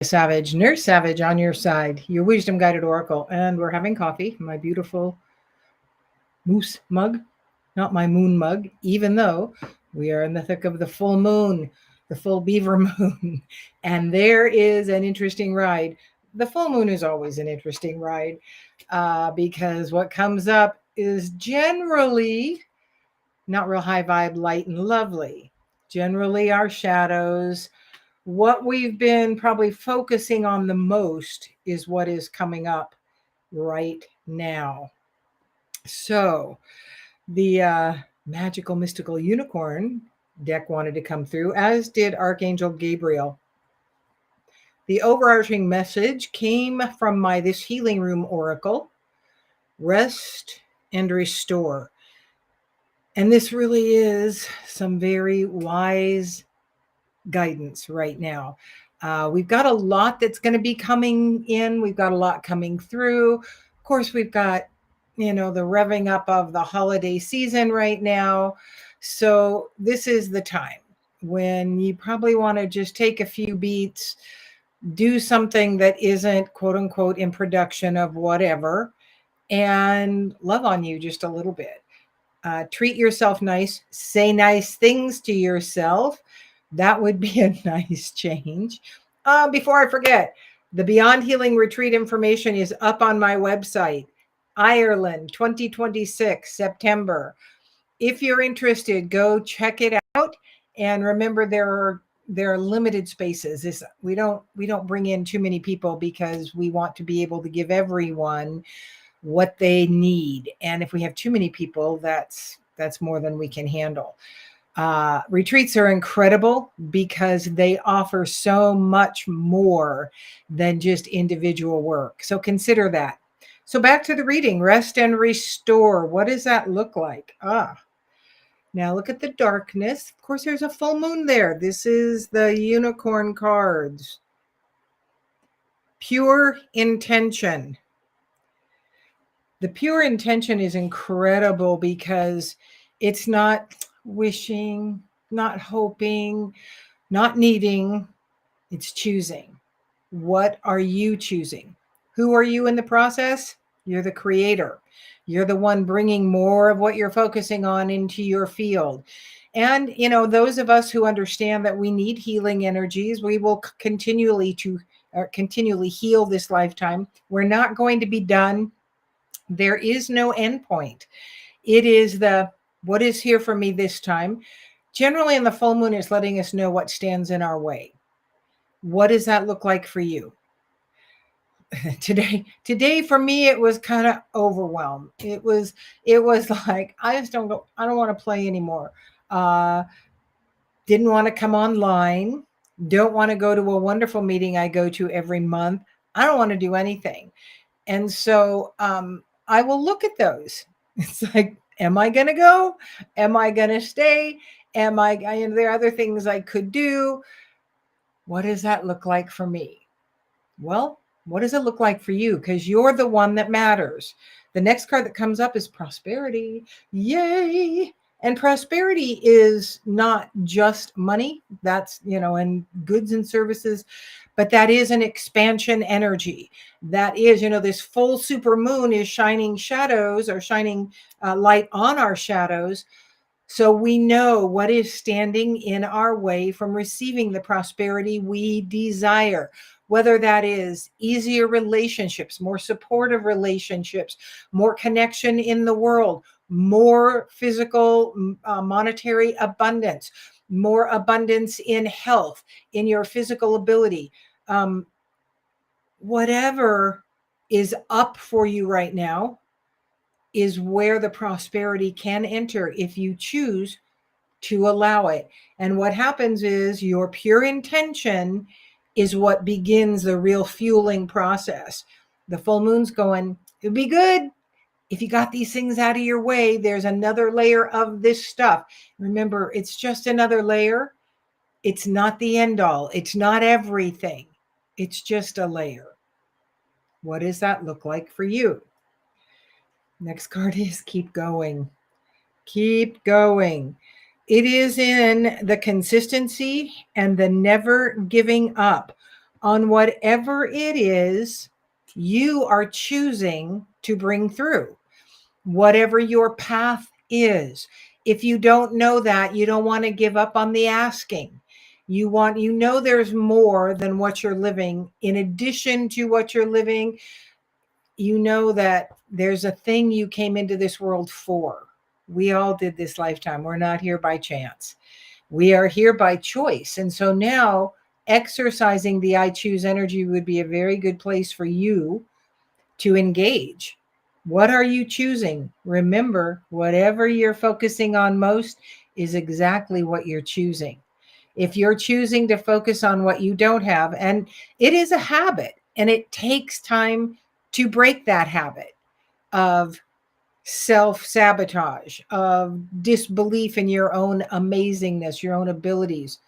Savage, Nurse Savage on your side, your wisdom guided oracle. And we're having coffee, my beautiful moose mug, not my moon mug, even though we are in the thick of the full moon, the full beaver moon. And there is an interesting ride. The full moon is always an interesting ride because what comes up is generally not real high vibe, light and lovely. Generally, our shadows, what we've been probably focusing on the most is what is coming up right now. So, the magical mystical unicorn deck wanted to come through, as did Archangel Gabriel. The overarching message came from my This Healing Room oracle: rest and restore. And this really is some very wise guidance right now. We've got a lot that's going to be coming in. We've got a lot coming through. Of course, we've got, the revving up of the holiday season right now. So this is the time when you probably want to just take a few beats, do something that isn't quote unquote in production of whatever, and love on you just a little bit. Treat yourself nice, say nice things to yourself. That would be a nice change. Before I forget, the Beyond Healing Retreat information is up on my website, Ireland 2026, September. If you're interested, go check it out. And remember, there are limited spaces. We don't bring in too many people because we want to be able to give everyone what they need. And if we have too many people, that's more than we can handle. Retreats are incredible because they offer so much more than just individual work. So consider that. So back to the reading, rest and restore. What does that look like? Now look at the darkness. Of course, there's a full moon there. This is the unicorn cards. Pure intention. The pure intention is incredible because it's not wishing, not hoping, not needing. It's choosing. What are you choosing? Who are you in the process? You're the creator. You're the one bringing more of what you're focusing on into your field. And, those of us who understand that we need healing energies, we will continually heal this lifetime. We're not going to be done. There is no end point. It is what is here for me this time. Generally, in the full moon, is letting us know what stands in our way. What does that look like for you? Today for me, it was kind of overwhelmed. It was like, I don't want to play anymore. Didn't want to come online. Don't want to go to a wonderful meeting I go to every month. I don't want to do anything. And so I will look at those. It's like, am I going to go? Am I going to stay? There are other things I could do. What does that look like for me? Well, what does it look like for you? Because you're the one that matters. The next card that comes up is prosperity. Yay! And prosperity is not just money. That's, and goods and services, but that is an expansion energy. That is, this full super moon is shining shadows or shining light on our shadows. So we know what is standing in our way from receiving the prosperity we desire, whether that is easier relationships, more supportive relationships, more connection in the world, more physical, monetary abundance, more abundance in health, in your physical ability. Whatever is up for you right now is where the prosperity can enter if you choose to allow it. And what happens is your pure intention is what begins the real fueling process. The full moon's going, it'd be good if you got these things out of your way. There's another layer of this stuff. Remember, it's just another layer. It's not the end all. It's not everything. It's just a layer. What does that look like for you? Next card is keep going. Keep going. It is in the consistency and the never giving up. on whatever it is you are choosing to bring through, whatever your path is. If you don't know that, you don't want to give up on the asking. There's more than what you're living. In addition to what you're living, you know that there's a thing you came into this world for. We all did this lifetime. We're not here by chance. We are here by choice. And so now exercising the I choose energy would be a very good place for you to engage. What are you choosing? Remember, whatever you're focusing on most is exactly what you're choosing. If you're choosing to focus on what you don't have, and it is a habit, and it takes time to break that habit of self-sabotage, of disbelief in your own amazingness, your own abilities.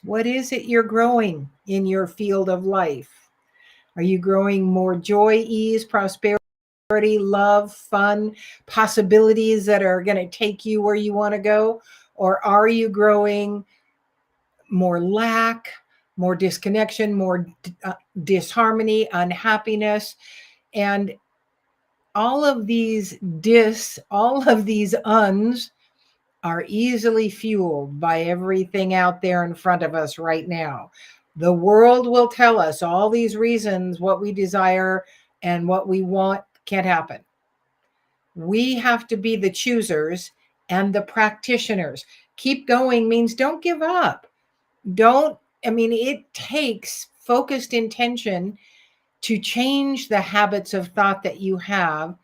What is it you're growing in your field of life? Are you growing more joy, ease, prosperity, love, fun, possibilities that are going to take you where you want to go? Or are you growing more lack, more disconnection, more disharmony, unhappiness? And all of these all of these uns are easily fueled by everything out there in front of us right now. The world will tell us all these reasons what we desire and what we want can't happen. We have to be the choosers and the practitioners. Keep going means don't give up. It takes focused intention to change the habits of thought that you have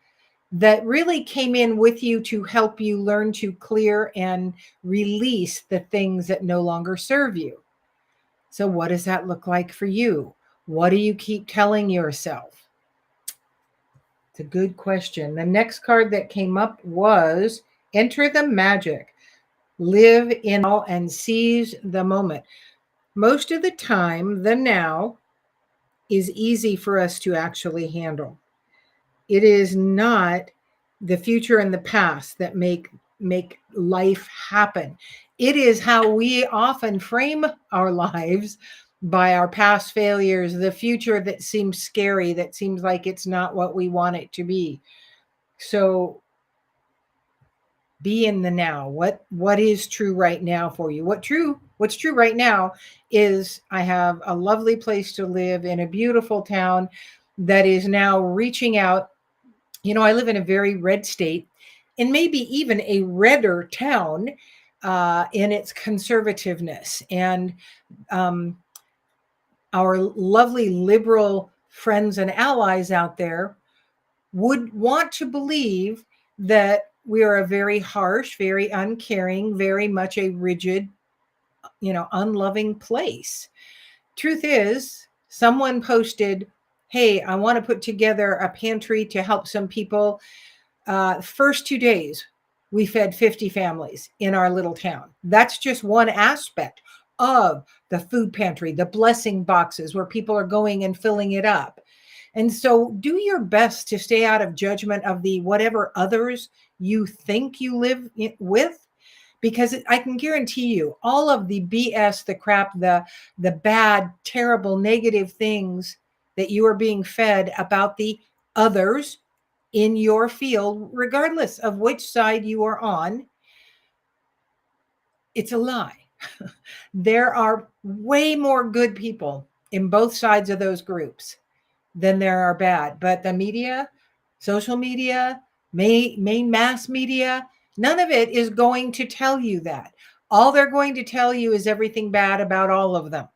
that really came in with you to help you learn to clear and release the things that no longer serve you. So, what does that look like for you? What do you keep telling yourself? It's a good question. The next card that came up was enter the magic, live in now and seize the moment. Most of the time, the now is easy for us to actually handle. It is not the future and the past that make life happen. It is how we often frame our lives by our past failures, the future that seems scary, that seems like it's not what we want it to be. So be in the now. What is true right now for you? What's true right now is I have a lovely place to live in a beautiful town that is now reaching out. I live in a very red state, and maybe even a redder town in its conservativeness. And um, our lovely liberal friends and allies out there would want to believe that we are a very harsh, very uncaring, very much a rigid, unloving place. Truth is, someone posted, "Hey, I want to put together a pantry to help some people." First 2 days, we fed 50 families in our little town. That's just one aspect of the food pantry, the blessing boxes where people are going and filling it up. And so do your best to stay out of judgment of the whatever others you think you live with, because I can guarantee you all of the BS, the crap, the bad, terrible, negative things that you are being fed about the others in your field, regardless of which side you are on, it's a lie. There are way more good people in both sides of those groups than there are bad. But the media, social media, main mass media, none of it is going to tell you that. All they're going to tell you is everything bad about all of them.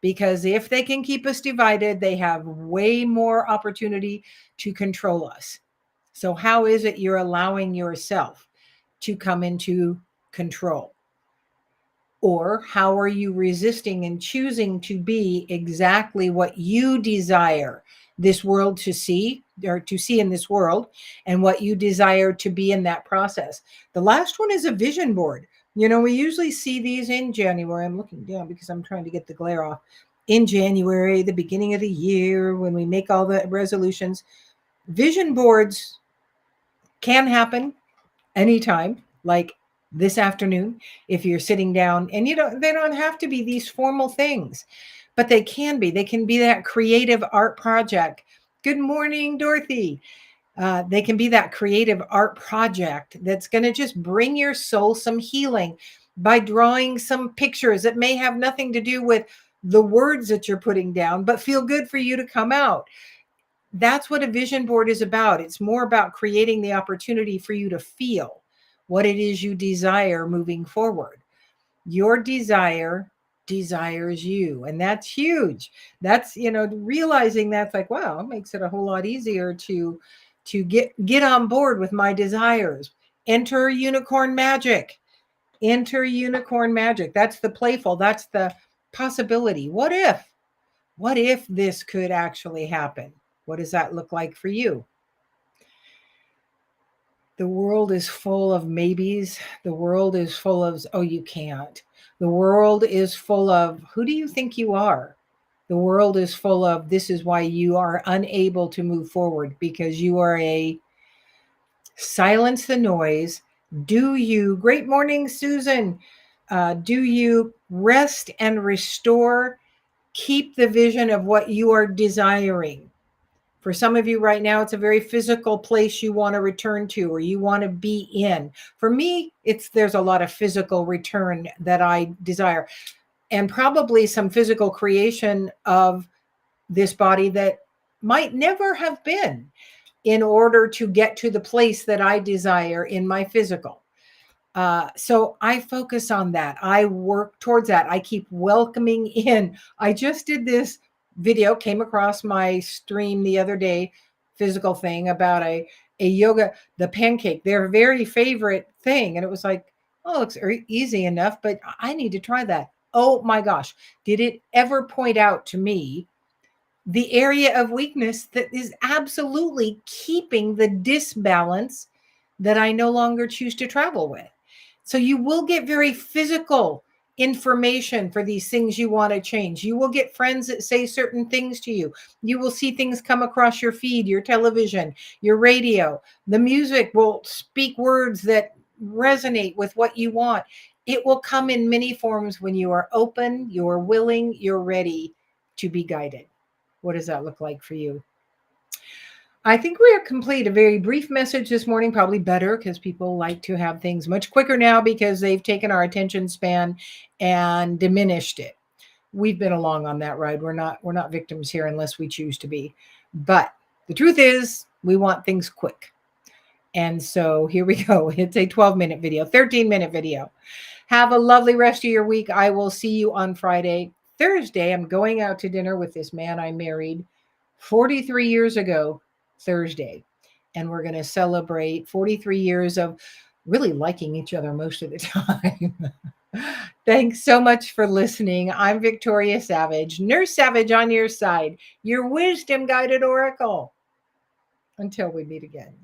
Because if they can keep us divided, they have way more opportunity to control us. So, how is it you're allowing yourself to come into control? Or how are you resisting and choosing to be exactly what you desire this world to see, or to see in this world, and what you desire to be in that process? The last one is a vision board. We usually see these in January. I'm looking down because I'm trying to get the glare off. In January, the beginning of the year, when we make all the resolutions, vision boards can happen anytime, like this afternoon, if you're sitting down, and they don't have to be these formal things, but they can be. They can be that creative art project. Good morning, Dorothy. They can be that creative art project that's going to just bring your soul some healing by drawing some pictures that may have nothing to do with the words that you're putting down, but feel good for you to come out. That's what a vision board is about. It's more about creating the opportunity for you to feel what it is you desire moving forward. Your desire desires you, and that's huge. That's, realizing that's like, wow, it makes it a whole lot easier to get on board with my desires. Enter unicorn magic. Enter unicorn magic. That's the playful, that's the possibility. What if this could actually happen? What does that look like for you? The world is full of maybes. The world is full of, oh, you can't. The world is full of, who do you think you are? The world is full of, this is why you are unable to move forward, because you are a silence the noise. Do you, great morning, Susan. Do you rest and restore? Keep the vision of what you are desiring. For some of you right now, it's a very physical place you want to return to or you want to be in. For me, there's a lot of physical return that I desire, and probably some physical creation of this body that might never have been, in order to get to the place that I desire in my physical. So I focus on that. I work towards that. I keep welcoming in. I just did this video, came across my stream the other day, physical thing about a yoga, the pancake, their very favorite thing. And it was like, oh, it looks easy enough, but I need to try that. Oh my gosh. Did it ever point out to me the area of weakness that is absolutely keeping the disbalance that I no longer choose to travel with? So you will get very physical information for these things you want to change. You will get friends that say certain things to you. You will see things come across your feed, your television, your radio. The music will speak words that resonate with what you want. It will come in many forms when you are open, you're willing, you're ready to be guided. What does that look like for you? I think we are complete. A very brief message this morning, probably better because people like to have things much quicker now because they've taken our attention span and diminished it. We've been along on that ride. We're not victims here unless we choose to be. But the truth is, we want things quick. And so here we go. It's a 12-minute video, 13-minute video. Have a lovely rest of your week. I will see you on Friday. Thursday, I'm going out to dinner with this man I married 43 years ago, Thursday. And we're going to celebrate 43 years of really liking each other most of the time. Thanks so much for listening. I'm Victoria Savage, Nurse Savage on your side, your wisdom guided oracle. Until we meet again.